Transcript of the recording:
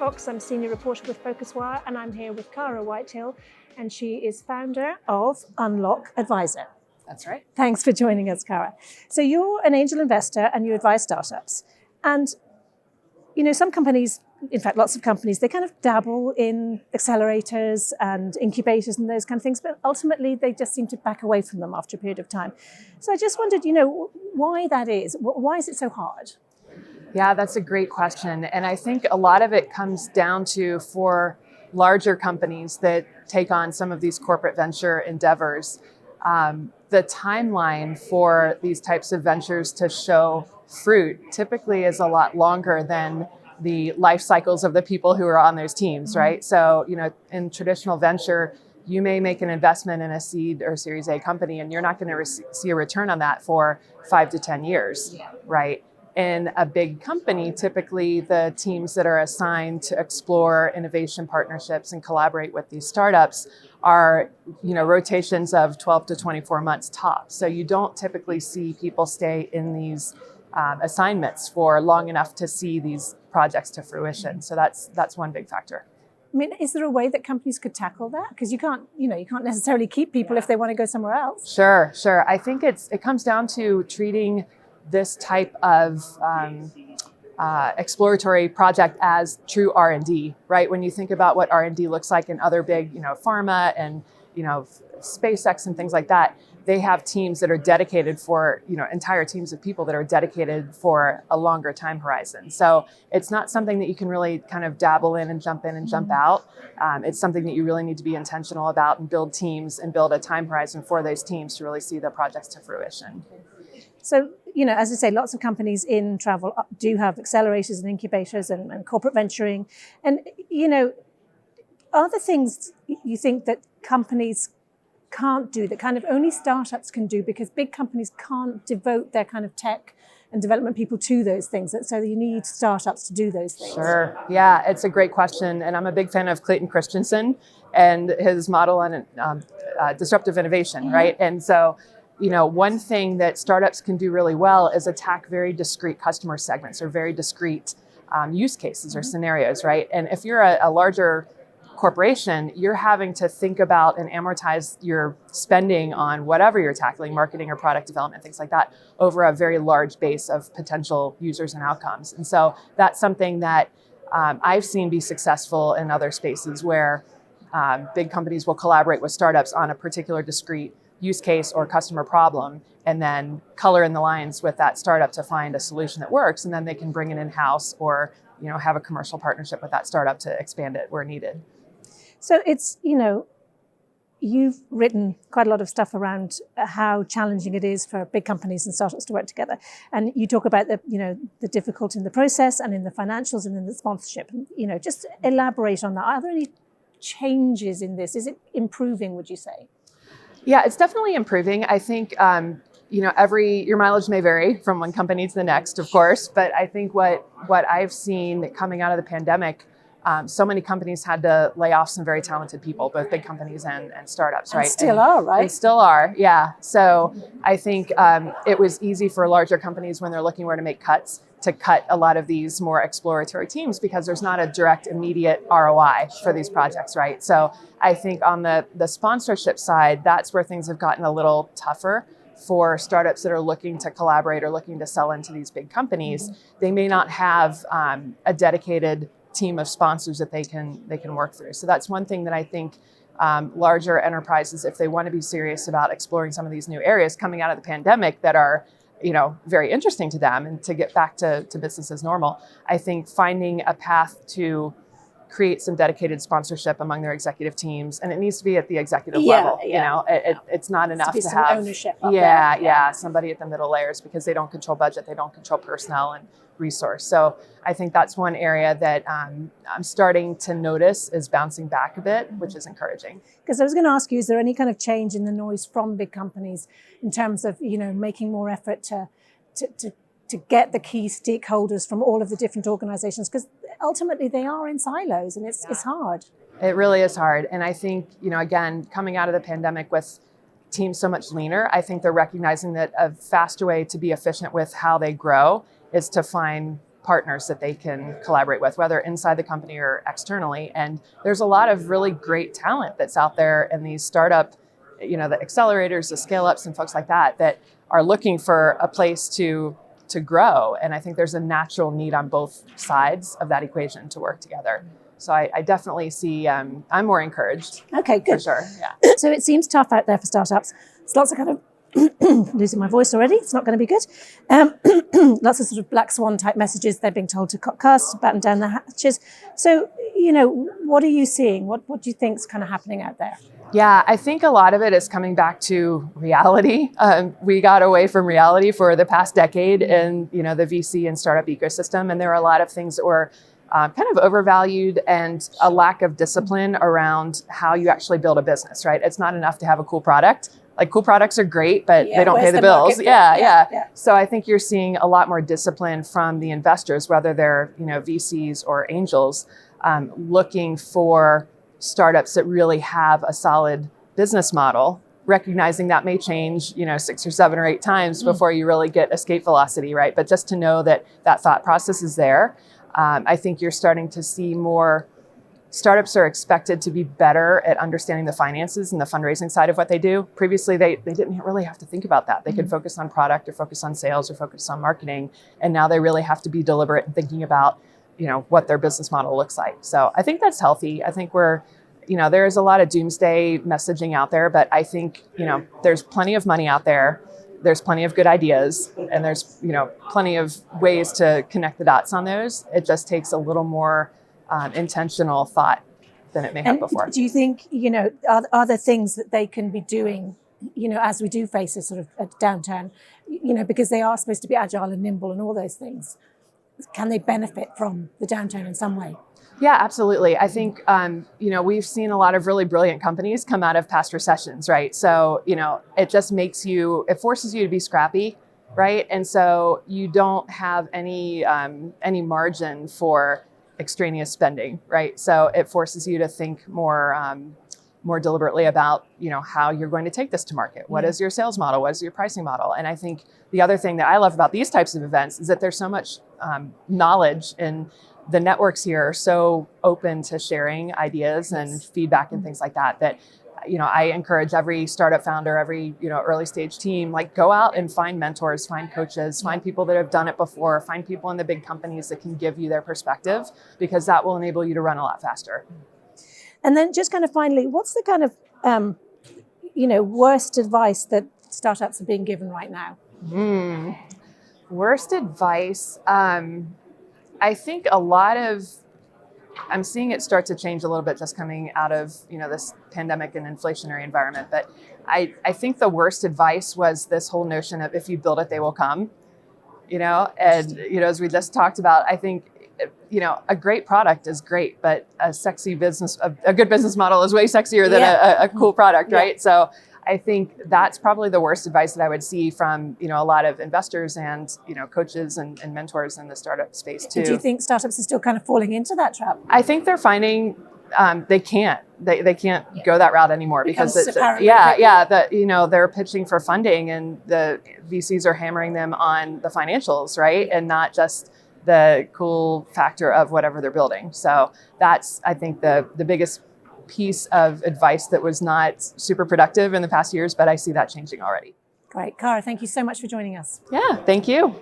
Fox. I'm senior reporter with Phocuswire, and I'm here with Cara Whitehill, and she is founder of Unlock Advisor. That's right. Thanks for joining us, Cara. So you're an angel investor and you advise startups. And, you know, some companies, in fact, lots of companies, they kind of dabble in accelerators and incubators and those kind of things, but ultimately they just seem to back away from them after a period of time. So I just wondered, why that is. Why is it so hard? Yeah, that's a great question. And I think a lot of it comes down to, for larger companies that take on some of these corporate venture endeavors, the timeline for these types of ventures to show fruit typically is a lot longer than the life cycles of the people who are on those teams, right? So, in traditional venture, you may make an investment in a seed or Series A company, and you're not going to see a return on that for 5 to 10 years, right? In a big company, typically the teams that are assigned to explore innovation partnerships and collaborate with these startups are, rotations of 12 to 24 months tops. So you don't typically see people stay in these assignments for long enough to see these projects to fruition. So that's one big factor. I mean, is there a way that companies could tackle that? Because you can't necessarily keep people if they want to go somewhere else. Sure. I think it comes down to treating this type of exploratory project as true R&D, right? When you think about what R&D looks like in other big, pharma and, SpaceX and things like that, they have teams that are dedicated for, entire teams of people that are dedicated for a longer time horizon. So it's not something that you can really kind of dabble in and jump out. It's something that you really need to be intentional about and build teams and build a time horizon for those teams to really see the projects to fruition. So, as I say, lots of companies in travel do have accelerators and incubators and corporate venturing. And, are there things you think that companies can't do that kind of only startups can do because big companies can't devote their kind of tech and development people to those things? So you need startups to do those things. Sure. Yeah, it's a great question. And I'm a big fan of Clayton Christensen and his model on disruptive innovation, right? And so, one thing that startups can do really well is attack very discrete customer segments or very discrete use cases or scenarios, right? And if you're a larger corporation, you're having to think about and amortize your spending on whatever you're tackling, marketing or product development, things like that, over a very large base of potential users and outcomes. And so that's something that I've seen be successful in other spaces where big companies will collaborate with startups on a particular discrete use case or customer problem, and then color in the lines with that startup to find a solution that works. And then they can bring it in-house or, have a commercial partnership with that startup to expand it where needed. So it's, you've written quite a lot of stuff around how challenging it is for big companies and startups to work together. And you talk about the difficulty in the process and in the financials and in the sponsorship. Just elaborate on that. Are there any changes in this? Is it improving, would you say? Yeah, it's definitely improving. I think, your mileage may vary from one company to the next, of course. But I think what I've seen coming out of the pandemic, so many companies had to lay off some very talented people, both big companies and startups, right? And still are, right? And still are, yeah. So I think it was easy for larger companies when they're looking where to make cuts to cut a lot of these more exploratory teams because there's not a direct, immediate ROI for these projects, right? So I think on the sponsorship side, that's where things have gotten a little tougher for startups that are looking to collaborate or looking to sell into these big companies. They may not have a dedicated team of sponsors that they can work through. So that's one thing that I think larger enterprises, if they want to be serious about exploring some of these new areas coming out of the pandemic that are very interesting to them and to get back to business as normal, I think finding a path to create some dedicated sponsorship among their executive teams, and it needs to be at the executive level. It's not enough to have ownership. Somebody at the middle layers because they don't control budget, they don't control personnel and resource. So I think that's one area that I'm starting to notice is bouncing back a bit, which is encouraging. Because I was going to ask you, is there any kind of change in the noise from big companies in terms of making more effort to get the key stakeholders from all of the different organizations? Because ultimately they are in silos and it's hard. It really is hard. And I think, again, coming out of the pandemic with teams so much leaner, I think they're recognizing that a faster way to be efficient with how they grow is to find partners that they can collaborate with, whether inside the company or externally. And there's a lot of really great talent that's out there in these startup, the accelerators, the scale-ups and folks like that, that are looking for a place to grow. And I think there's a natural need on both sides of that equation to work together. So I definitely see, I'm more encouraged. Okay, good. For sure, yeah. So it seems tough out there for startups. There's lots of kind of, losing my voice already, it's not going to be good. Lots of sort of black swan type messages. They're being told to cut costs, batten down the hatches. So, what are you seeing? What do you think is kind of happening out there? Yeah, I think a lot of it is coming back to reality. We got away from reality for the past decade in, the VC and startup ecosystem. And there are a lot of things that were kind of overvalued and a lack of discipline around how you actually build a business, right? It's not enough to have a cool product. Like cool products are great, but they don't pay the bills. Yeah. So I think you're seeing a lot more discipline from the investors, whether they're, VCs or angels, looking for startups that really have a solid business model, recognizing that may change, 6 or 7 or 8 times before you really get escape velocity, right? But just to know that thought process is there. I think you're starting to see more startups are expected to be better at understanding the finances and the fundraising side of what they do. Previously, they didn't really have to think about that. They could focus on product or focus on sales or focus on marketing. And now they really have to be deliberate in thinking about, what their business model looks like. So I think that's healthy. I think there's a lot of doomsday messaging out there, but I think, there's plenty of money out there. There's plenty of good ideas, and there's, plenty of ways to connect the dots on those. It just takes a little more intentional thought than it may have before. Do you think, are there things that they can be doing, as we do face a sort of a downturn, because they are supposed to be agile and nimble and all those things? Can they benefit from the downturn in some way? Yeah, absolutely. I think, we've seen a lot of really brilliant companies come out of past recessions, right? So, it just it forces you to be scrappy, right? And so you don't have any margin for extraneous spending, right? So it forces you to think more deliberately about, how you're going to take this to market. What is your sales model? What is your pricing model? And I think the other thing that I love about these types of events is that there's so much knowledge, and the networks here are so open to sharing ideas and feedback and things like that, I encourage every startup founder, every, early stage team, go out and find mentors, find coaches, find people that have done it before, find people in the big companies that can give you their perspective, because that will enable you to run a lot faster. And then just kind of finally, what's the kind of, worst advice that startups are being given right now? Worst advice. I think I'm seeing it start to change a little bit just coming out of, this pandemic and inflationary environment. But I think the worst advice was this whole notion of if you build it, they will come, and, as we just talked about, I think, a great product is great, but a good business model is way sexier than a cool product, right? So I think that's probably the worst advice that I would see from, a lot of investors and, coaches and mentors in the startup space too. Do you think startups are still kind of falling into that trap? I think they're finding they can't go that route anymore because they're pitching for funding and the VCs are hammering them on the financials, right? And not just the cool factor of whatever they're building. So that's, I think, the biggest piece of advice that was not super productive in the past years, but I see that changing already. Great. Cara, thank you so much for joining us. Yeah, thank you.